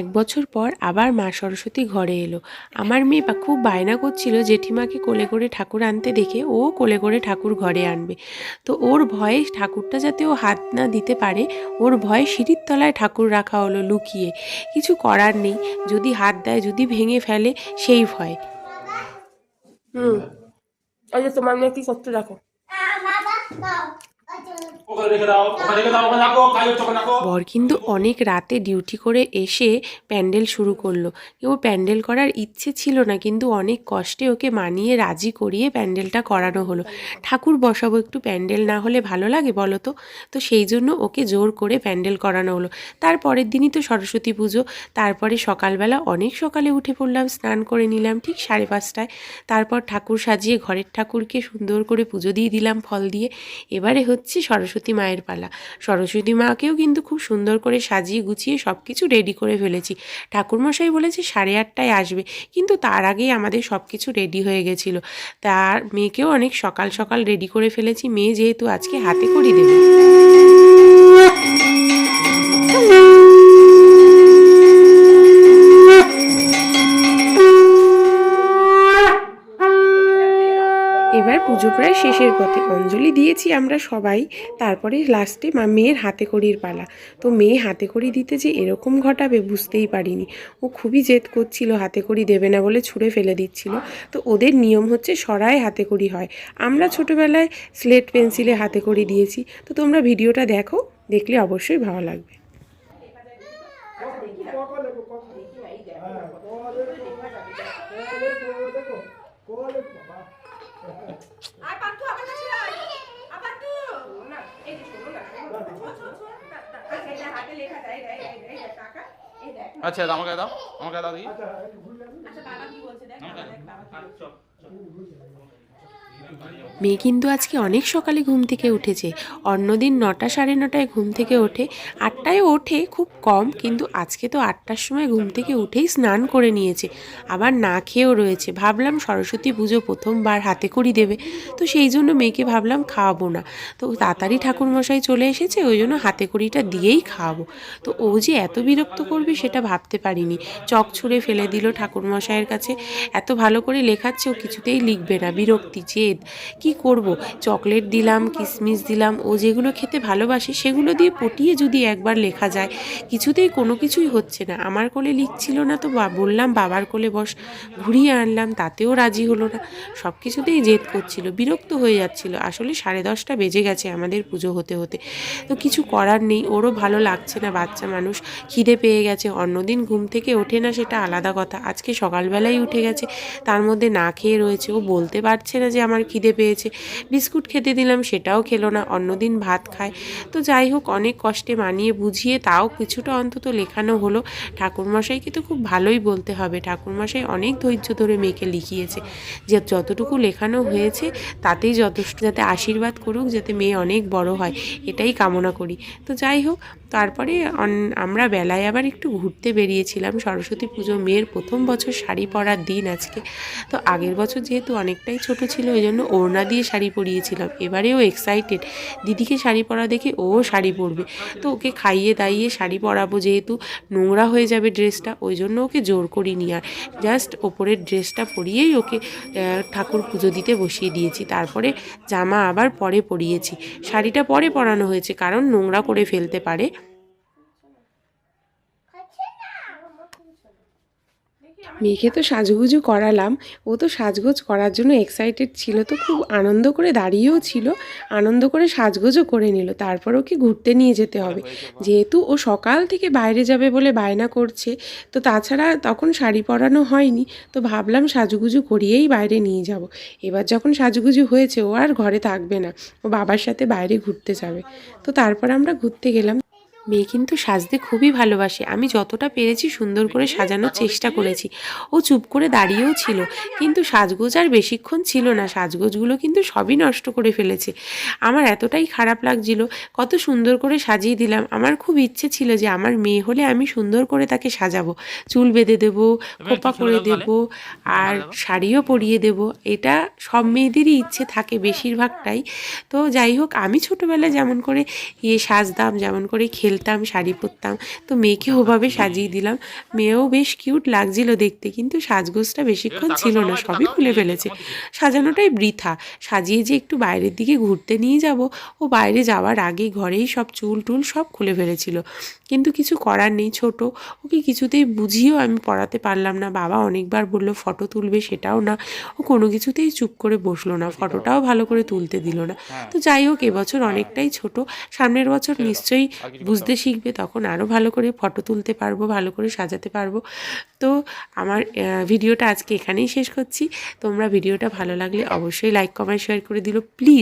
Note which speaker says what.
Speaker 1: এক বছর পর আবার মা সরস্বতী ঘরে এলো। আমার মেয়ে খুব বায়না করছিল জেঠিমাকে কোলে করে ঠাকুর আনতে দেখে ও কোলে করে ঠাকুর ঘরে আনবে। তো ওর ভয়ে ঠাকুরটা যাতে ও হাত না দিতে পারে, ওর ভয়ে সিঁড়ির তলায় ঠাকুর রাখা হলো লুকিয়ে। কিছু করার নেই, যদি হাত দেয়, যদি ভেঙে ফেলে, সেই ভয়। ওই যে তোমার মেয়ে কি করতে দেখো। বর কিন্তু অনেক রাতে ডিউটি করে এসে প্যান্ডেল শুরু করলো। ওর প্যান্ডেল করার ইচ্ছে ছিল না, কিন্তু অনেক কষ্টে ওকে মানিয়ে রাজি করিয়ে প্যান্ডেলটা করানো হলো। ঠাকুর বসাবো, একটু প্যান্ডেল না হলে ভালো লাগে বলো তো? তো সেই জন্য ওকে জোর করে প্যান্ডেল করানো হলো। তারপরের দিনই তো সরস্বতী পুজো। তারপরে সকালবেলা অনেক সকালে উঠে পড়লাম, স্নান করে নিলাম ঠিক 5:30টায়। তারপর ঠাকুর সাজিয়ে ঘরের ঠাকুরকে সুন্দর করে পুজো দিয়ে দিলাম ফল দিয়ে। এবারে হচ্ছে সরস্বতী মায়ের পালা। সরস্বতী মাকেও কিন্তু খুব সুন্দর করে সাজিয়ে গুছিয়ে সব কিছু রেডি করে ফেলেছি। ঠাকুরমশাই বলেছে 8:30টায় আসবে, কিন্তু তার আগেই আমাদের সব কিছু রেডি হয়ে গেছিলো। তার মেয়েকেও অনেক সকাল সকাল রেডি করে ফেলেছি, মেয়ে যেহেতু আজকে হাতে খড়ি দেবে। এবার পুজো প্রায় শেষের পথে, অঞ্জলি দিয়েছি আমরা সবাই। তারপরে লাস্টে মেয়ের হাতে খড়ির পালা। তো মেয়ে হাতে খড়ি দিতে যে এরকম ঘটাবে বুঝতেই পারিনি। ও খুবই জেদ করছিল, হাতে খড়ি দেবে না বলে ছুঁড়ে ফেলে দিচ্ছিল। তো ওদের নিয়ম হচ্ছে সরায় হাতে খড়ি হয়। আমরা ছোটোবেলায় স্লেট পেন্সিলে হাতে খড়ি দিয়েছি। তো তোমরা ভিডিওটা দেখো, দেখলে অবশ্যই ভালো লাগবে।
Speaker 2: আচ্ছা আমাকে দাও, আমাকে দাও দেখি।
Speaker 1: মেয়ে কিন্তু আজকে অনেক সকালে ঘুম থেকে উঠেছে। অন্যদিন 9টা 9:30টায় ঘুম থেকে ওঠে, 8টায় ওঠে খুব কম, কিন্তু আজকে তো 8টার সময় ঘুম থেকে উঠেই স্নান করে নিয়েছে, আবার না খেয়েও রয়েছে। ভাবলাম সরস্বতী পুজো প্রথমবার হাতে খড়ি দেবে, তো সেই জন্য মেয়েকে ভাবলাম খাওয়াবো না। তো তাড়াতাড়ি ঠাকুরমশাই চলে এসেছে, ওই জন্য হাতে খড়িটা দিয়েই খাওয়াবো। তো ও যে এত বিরক্ত করবে সেটা ভাবতে পারিনি। চক ছুঁড়ে ফেলে দিল ঠাকুরমশাইয়ের কাছে। এত ভালো করে লেখাচ্ছে, ও কিছুতেই লিখবে না, বিরক্তি, জেদ। কি করব, চকলেট দিলাম, কিশমিশ দিলাম, ও যেগুলো খেতে ভালোবাসে সেগুলো দিয়ে পটিয়ে যদি একবার লেখা যায়। কিছুতেই কোনো কিছুই হচ্ছে না। আমার কোলে লিখছিল না, তো বললাম বাবার কোলে বস, ঘুরিয়ে আনলাম, তাতেও রাজি হলো না। সব কিছুতেই জেদ করছিল, বিরক্ত হয়ে যাচ্ছিল। আসলে 10:30টা বেজে গেছে আমাদের পুজো হতে হতে। তো কিছু করার নেই, ওরও ভালো লাগছে না, বাচ্চা মানুষ, খিদে পেয়ে গেছে। অন্যদিন ঘুম থেকে ওঠে না সেটা আলাদা কথা, আজকে সকালবেলাই উঠে গেছে, তার মধ্যে না খেয়ে রয়েছে। ও বলতে পারছে না যে আমার খিদে পেয়েছে। বিস্কুট খেতে দিলাম, সেটাও খেলো না, অন্যদিন ভাত খায়। তো যাই হোক, অনেক কষ্টে মানিয়ে বুঝিয়ে তাও কিছুটা অন্তত লেখানো হলো। ঠাকুরমশাইকে তো খুব ভালোই বলতে হবে, ঠাকুরমশাই অনেক ধৈর্য ধরে মেয়েকে লিখিয়েছে। যে যতটুকু লেখানো হয়েছে তাতেই যথেষ্ট, যাতে আশীর্বাদ করুক, যাতে মেয়ে অনেক বড় হয়, এটাই কামনা করি। তো যাই হোক, তারপরে আমরা বেলায় আবার একটু ঘুরতে বেরিয়েছিলাম। সরস্বতী পুজো, মেয়ের প্রথম বছর শাড়ি পরার দিন আজকে। তো আগের বছর যেহেতু অনেকটাই ছোট ছিল, ওই জন্য ওড়না দিয়ে শাড়ি পরিয়েছিলাম। এবারেও এক্সাইটেড, দিদিকে শাড়ি পরা দেখে ও শাড়ি পরবে। তো ওকে খাইয়ে দাইয়ে শাড়ি পরাবো, যেহেতু নোংরা হয়ে যাবে ড্রেসটা, ওই জন্য ওকে জোর করিনি আর। জাস্ট ওপরের ড্রেসটা পরিয়েই ওকে ঠাকুর পুজো দিতে বসিয়ে দিয়েছি। তারপরে জামা আবার পরে পরিয়েছি, শাড়িটা পরে পরানো হয়েছে কারণ নোংরা করে ফেলতে পারে। মেয়েকে তো সাজুগুজু করালাম, ও তো সাজগোজ করার জন্য এক্সাইটেড ছিল, তো খুব আনন্দ করে দাঁড়িয়েও ছিল, আনন্দ করে সাজগোজও করে নিল। তারপর ওকে ঘুরতে নিয়ে যেতে হবে, যেহেতু ও সকাল থেকে বাইরে যাবে বলে বায়না করছে। তো তাছাড়া তখন শাড়ি পরানো হয়নি, তো ভাবলাম সাজুগুজু করিয়েই বাইরে নিয়ে যাব। এবার যখন সাজুগুজু হয়েছে, ও আর ঘরে থাকবে না, ও বাবার সাথে বাইরে ঘুরতে যাবে। তো তারপর আমরা ঘুরতে গেলাম। মেয়ে কিন্তু সাজতে খুবই ভালোবাসে। আমি যতটা পেরেছি সুন্দর করে সাজানোর চেষ্টা করেছি। ও চুপ করে দাঁড়িয়েও ছিল, কিন্তু সাজগোজ আর বেশিক্ষণ ছিল না। সাজগোজগুলো কিন্তু সবই নষ্ট করে ফেলেছে। আমার এতটাই খারাপ লাগছিল, কত সুন্দর করে সাজিয়ে দিলাম। আমার খুব ইচ্ছে ছিল যে আমার মেয়ে হলে আমি সুন্দর করে তাকে সাজাবো, চুল বেঁধে দেবো,
Speaker 2: এবার
Speaker 1: খোপা
Speaker 2: তুই খেলে
Speaker 1: করে
Speaker 2: দাও তাহলে।
Speaker 1: দেবো, আর শাড়িও পরিয়ে দেবো। এটা সব মেয়েদেরই ইচ্ছে থাকে বেশিরভাগটাই। তো যাই হোক, আমি ছোটোবেলায় যেমন করে সাজতাম, যেমন করে খেলতাম, শাড়ি পরতাম, তো মেয়েকে ওভাবে সাজিয়ে দিলাম। মেয়েও বেশ কিউট লাগছিল দেখতে, কিন্তু সাজগোজটা
Speaker 2: এবার
Speaker 1: বেশিক্ষণ
Speaker 2: তাকাও
Speaker 1: ছিল না,
Speaker 2: শোনো, একটু
Speaker 1: সবই
Speaker 2: তাকাও,
Speaker 1: খুলে
Speaker 2: এই যে
Speaker 1: ফেলেছে।
Speaker 2: আমার দিকে।
Speaker 1: সাজানোটাই বৃথা। সাজিয়ে যে একটু বাইরের দিকে ঘুরতে নিয়ে যাব, ও বাইরে যাওয়ার আগেই ঘরেই সব চুল টুল সব খুলে ফেলেছিল। কিন্তু কিছু করার নেই, ছোট, ওকে কিছুতেই বুঝিয়েও আমি পড়াতে পারলাম না। বাবা অনেকবার বলল ফটো তুলবে, সেটাও না। ও কোনো কিছুতেই চুপ করে বসলো না,
Speaker 2: এবার দিতে হবে।
Speaker 1: ফটোটাও ভালো করে তুলতে দিল না।
Speaker 2: হ্যাঁ
Speaker 1: তো যাই হোক, এবছর
Speaker 2: হ্যাঁ,
Speaker 1: অনেকটাই ছোট, সামনের বছর
Speaker 2: ছেড়ে দাও,
Speaker 1: নিশ্চয়ই
Speaker 2: আর কিছু করতে
Speaker 1: বুঝতে
Speaker 2: হবে না।
Speaker 1: শিখবে, তখন আরও ভালো করে ফটো তুলতে পারবো, ভালো করে সাজাতে পারবো। তো আমার ভিডিওটা আজকে এখানেই শেষ করছি। তোমরা ভিডিওটা ভালো লাগলে অবশ্যই লাইক কমেন্ট শেয়ার করে দিলো প্লিজ।